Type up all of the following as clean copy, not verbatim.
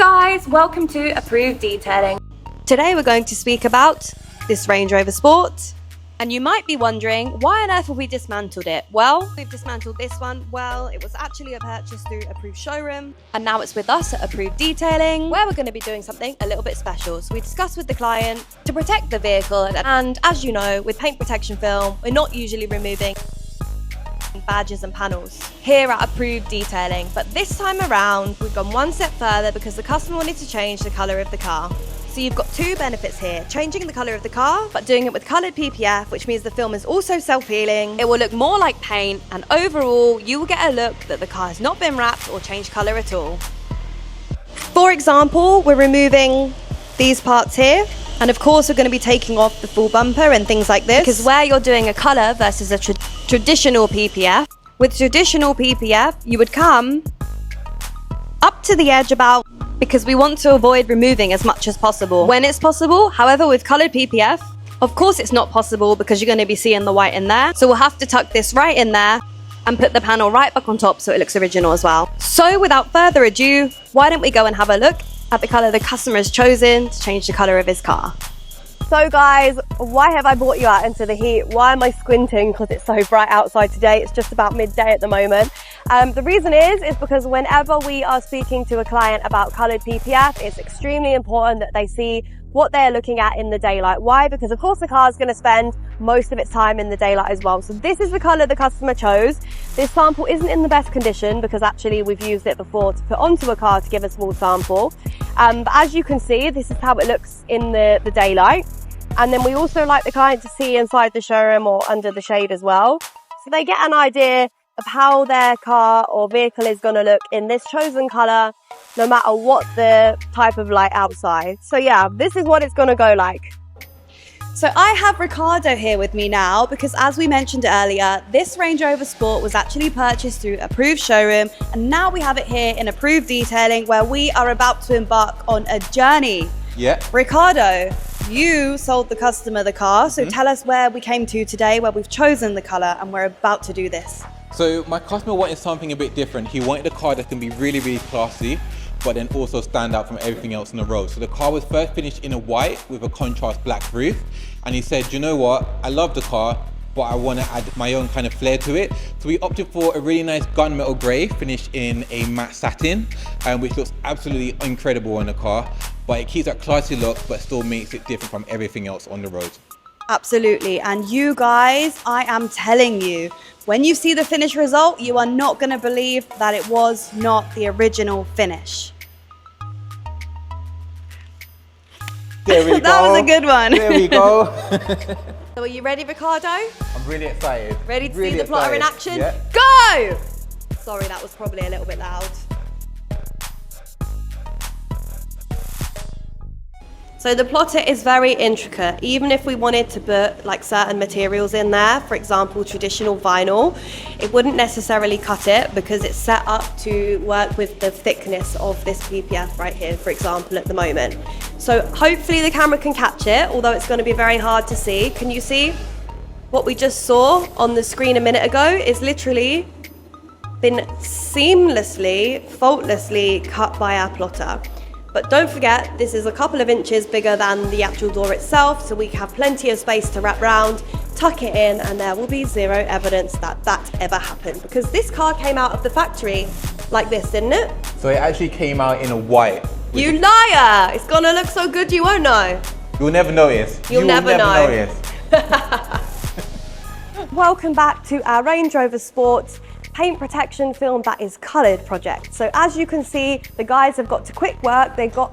guys, welcome to Approved Detailing. Today we're going to speak about this Range Rover Sport. And you might be wondering, why on earth have we dismantled it? Well, we've dismantled this one. Well, it was actually a purchase through Approved Showroom, and now it's with us at Approved Detailing, where we're going to be doing something a little bit special. So we discussed with the client to protect the vehicle, and as you know, with paint protection film, we're not usually removing badges and panels here at Approved Detailing, but this time around we've gone one step further because the customer wanted to change the colour of the car. So you've got two benefits here, changing the colour of the car, but doing it with Coloured PPF, which means the film is also self-healing. It will look more like paint, and overall, you will get a look that the car has not been wrapped or changed colour at all. For example, we're removing these parts here, and of course we're going to be taking off the full bumper and things like this, because where you're doing a colour versus a traditional PPF, with traditional PPF, you would come up to the edge about, because we want to avoid removing as much as possible when it's possible. However, with Coloured PPF, of course it's not possible because you're going to be seeing the white in there. So we'll have to tuck this right in there and put the panel right back on top so it looks original as well. So without further ado, why don't we go and have a look at the colour the customer has chosen to change the colour of his car. So guys, why have I brought you out into the heat? Why am I squinting? Because it's so bright outside today. It's just about midday at the moment. The reason is because whenever we are speaking to a client about Coloured PPF, it's extremely important that they see what they're looking at in the daylight. Why? Because of course the car is going to spend most of its time in the daylight as well. So this is the colour the customer chose. This sample isn't in the best condition because actually we've used it before to put onto a car to give a small sample. But as you can see, this is how it looks in the daylight. And then we also like the client to see inside the showroom or under the shade as well. So they get an idea of how their car or vehicle is going to look in this chosen colour, no matter what the type of light outside. So yeah, this is what it's going to go like. So I have Ricardo here with me now because, as we mentioned earlier, this Range Rover Sport was actually purchased through Approved Showroom, and now we have it here in Approved Detailing where we are about to embark on a journey. Yeah. Ricardo, you sold the customer the car, so tell us where we came to today, where we've chosen the colour and we're about to do this. So my customer wanted something a bit different. He wanted a car that can be really, really classy, but then also stand out from everything else on the road. So the car was first finished in a white with a contrast black roof. And he said, you know what, I love the car, but I want to add my own kind of flair to it. So we opted for a really nice gunmetal grey finished in a matte satin, which looks absolutely incredible on the car. But it keeps that classy look, but still makes it different from everything else on the road. Absolutely. And you guys, I am telling you, when you see the finished result, you are not going to believe that it was not the original finish. There we go. That was a good one. There we go. So are you ready, Ricardo? I'm really excited. Ready to really see the plotter in action? Yeah. Go! Sorry, that was probably a little bit loud. So the plotter is very intricate. Even if we wanted to put like certain materials in there, for example, traditional vinyl, it wouldn't necessarily cut it because it's set up to work with the thickness of this PPF right here, for example, at the moment. So hopefully the camera can catch it, although it's going to be very hard to see. Can you see? What we just saw on the screen a minute ago is literally been seamlessly, faultlessly cut by our plotter. But don't forget, this is a couple of inches bigger than the actual door itself, so we have plenty of space to wrap round, tuck it in, and there will be zero evidence that that ever happened. Because this car came out of the factory like this, didn't it? So it actually came out in a white. You liar! It's gonna look so good you won't know. You'll never notice. You'll never know. Notice. Welcome back to our Range Rover Sport paint protection film that is coloured project. So as you can see, the guys have got to quick work. They've got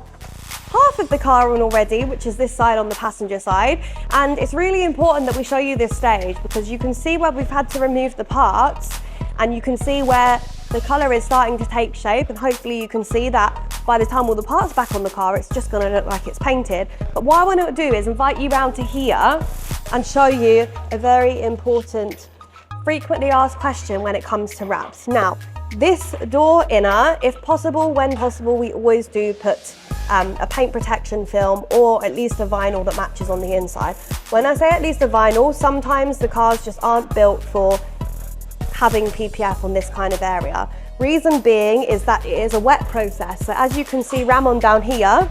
half of the car on already, which is this side on the passenger side. And it's really important that we show you this stage because you can see where we've had to remove the parts and you can see where the colour is starting to take shape, and hopefully you can see that by the time all the parts are back on the car, it's just going to look like it's painted. But what I want to do is invite you round to here and show you a very important frequently asked question when it comes to wraps. Now, this door inner, if possible, when possible, we always do put a paint protection film or at least a vinyl that matches on the inside. When I say at least a vinyl, sometimes the cars just aren't built for having PPF on this kind of area. Reason being is that it is a wet process. So as you can see Ramon down here,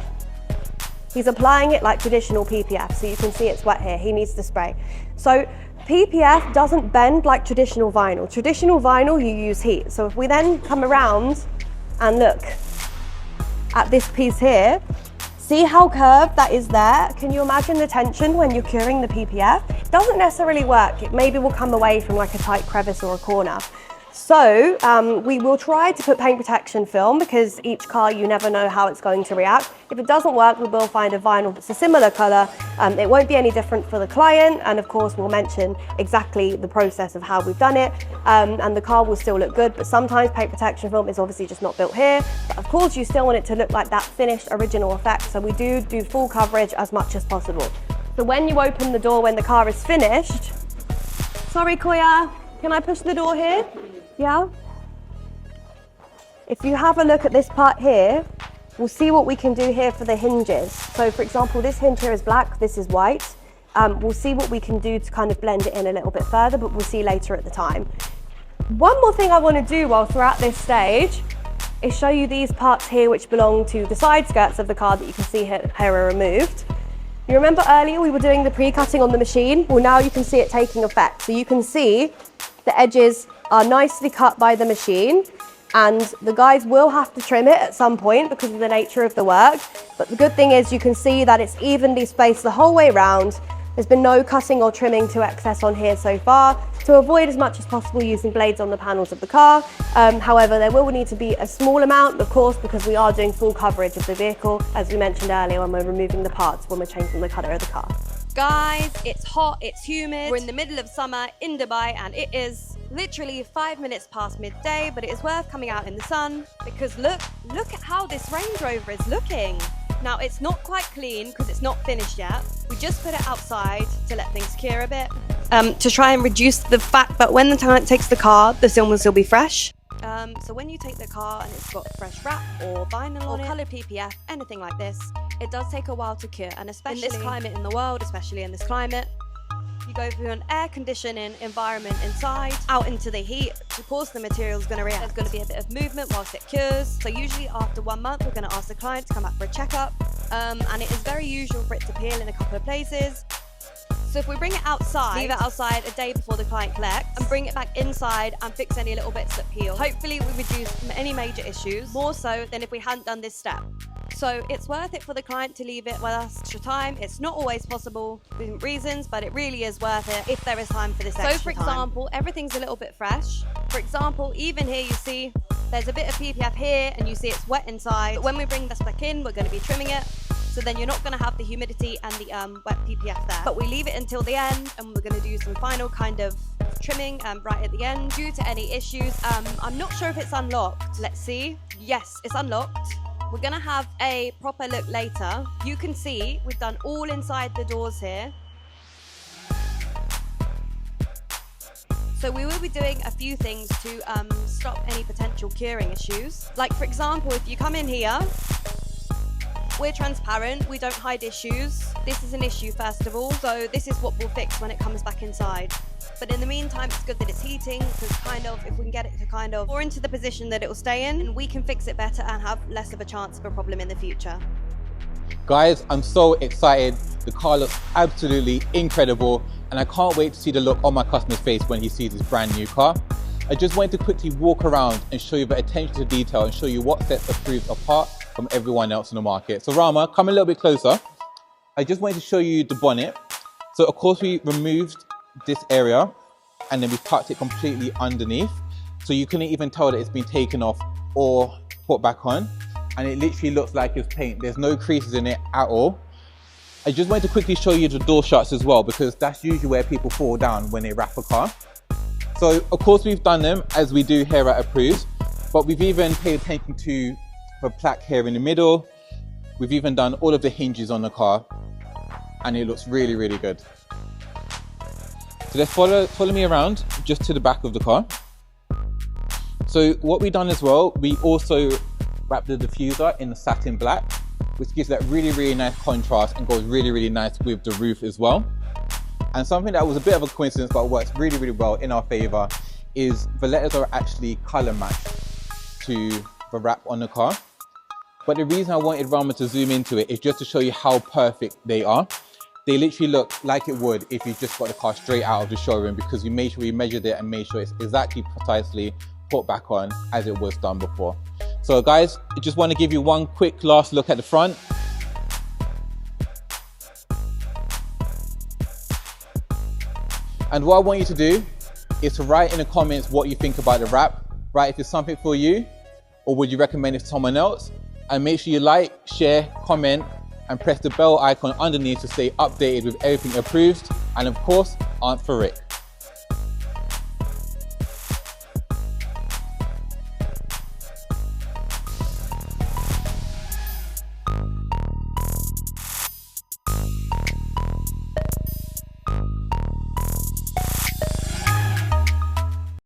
he's applying it like traditional PPF. So you can see it's wet here, he needs to spray. So PPF doesn't bend like traditional vinyl. Traditional vinyl, you use heat. So if we then come around and look at this piece here, see how curved that is there? Can you imagine the tension when you're curing the PPF? It doesn't necessarily work. It maybe will come away from like a tight crevice or a corner. So we will try to put paint protection film because each car, you never know how it's going to react. If it doesn't work, we will find a vinyl that's a similar color. It won't be any different for the client. And of course, we'll mention exactly the process of how we've done it. And the car will still look good, but sometimes paint protection film is obviously just not built here. But of course, you still want it to look like that finished original effect. So we do full coverage as much as possible. So when you open the door, when the car is finished, sorry, Koya, can I push the door here? Yeah? If you have a look at this part here, we'll see what we can do here for the hinges. So for example, this hinge here is black, this is white. We'll see what we can do to kind of blend it in a little bit further, but we'll see later at the time. One more thing I want to do while we're at this stage is show you these parts here which belong to the side skirts of the car that you can see here are removed. You remember earlier we were doing the pre-cutting on the machine? Well, now you can see it taking effect. So you can see the edges are nicely cut by the machine, and the guys will have to trim it at some point because of the nature of the work. But the good thing is you can see that it's evenly spaced the whole way around. There's been no cutting or trimming to excess on here so far, to avoid as much as possible using blades on the panels of the car. However, there will need to be a small amount, of course, because we are doing full coverage of the vehicle, as we mentioned earlier, when we're removing the parts, when we're changing the colour of the car. Guys, it's hot, it's humid. We're in the middle of summer in Dubai and it is literally 5 minutes past midday, but it is worth coming out in the sun because look at how this Range Rover is looking. Now, it's not quite clean because it's not finished yet. We just put it outside to let things cure a bit, to try and reduce the fact that when the client takes the car, the film will still be fresh. So when you take the car and it's got a fresh wrap or vinyl or coloured PPF, anything like this, it does take a while to cure, and especially in this climate in the world, especially in this climate, you go through an air conditioning environment inside, out into the heat. Of course, the material is going to react. There's going to be a bit of movement whilst it cures. So usually after 1 month, we're going to ask the client to come back for a checkup. And it is very usual for it to peel in a couple of places. So if we bring it outside, leave it outside a day before the client collects, and bring it back inside and fix any little bits that peel, hopefully we reduce any major issues, more so than if we hadn't done this step. So it's worth it for the client to leave it with us extra time. It's not always possible for different reasons, but it really is worth it if there is time for this extra time. So for example, everything's a little bit fresh. For example, even here you see there's a bit of PPF here and you see it's wet inside. But when we bring this back in, we're going to be trimming it. So then you're not going to have the humidity and the wet PPF there. But we leave it until the end, and we're going to do some final kind of trimming right at the end. Due to any issues, I'm not sure if it's unlocked. Let's see. Yes, it's unlocked. We're going to have a proper look later. You can see we've done all inside the doors here. So we will be doing a few things to stop any potential curing issues. Like for example, if you come in here, we're transparent, we don't hide issues. This is an issue first of all, so this is what we'll fix when it comes back inside. But in the meantime, it's good that it's heating, because kind of, if we can get it to kind of more into the position that it will stay in, and we can fix it better and have less of a chance of a problem in the future. Guys, I'm so excited. The car looks absolutely incredible, and I can't wait to see the look on my customer's face when he sees this brand new car. I just wanted to quickly walk around and show you the attention to detail and show you what sets Approved apart from everyone else in the market. So Rama, come a little bit closer. I just wanted to show you the bonnet. So of course we removed this area and then we tucked it completely underneath. So you couldn't even tell that it's been taken off or put back on. And it literally looks like it's paint. There's no creases in it at all. I just wanted to quickly show you the door shuts as well, because that's usually where people fall down when they wrap a car. So of course we've done them as we do here at Approved, but we've even paid attention to the plaque here in the middle. We've even done all of the hinges on the car, and it looks really, really good. So let's follow me around just to the back of the car. So what we've done as well, we also wrapped the diffuser in the satin black, which gives that really, really nice contrast and goes really, really nice with the roof as well. And something that was a bit of a coincidence but works really, really well in our favor is the letters are actually color matched. to the wrap on the car. But the reason I wanted Rama to zoom into it is just to show you how perfect they are. They literally look like it would if you just got the car straight out of the showroom, because we made sure we measured it and made sure it's exactly precisely put back on as it was done before. So guys, I just want to give you one quick last look at the front. And what I want you to do is to write in the comments what you think about the wrap. Write if it's something for you, or would you recommend it to someone else? And make sure you like, share, comment, and press the bell icon underneath to stay updated with everything approved. And of course, Aunt for Rick.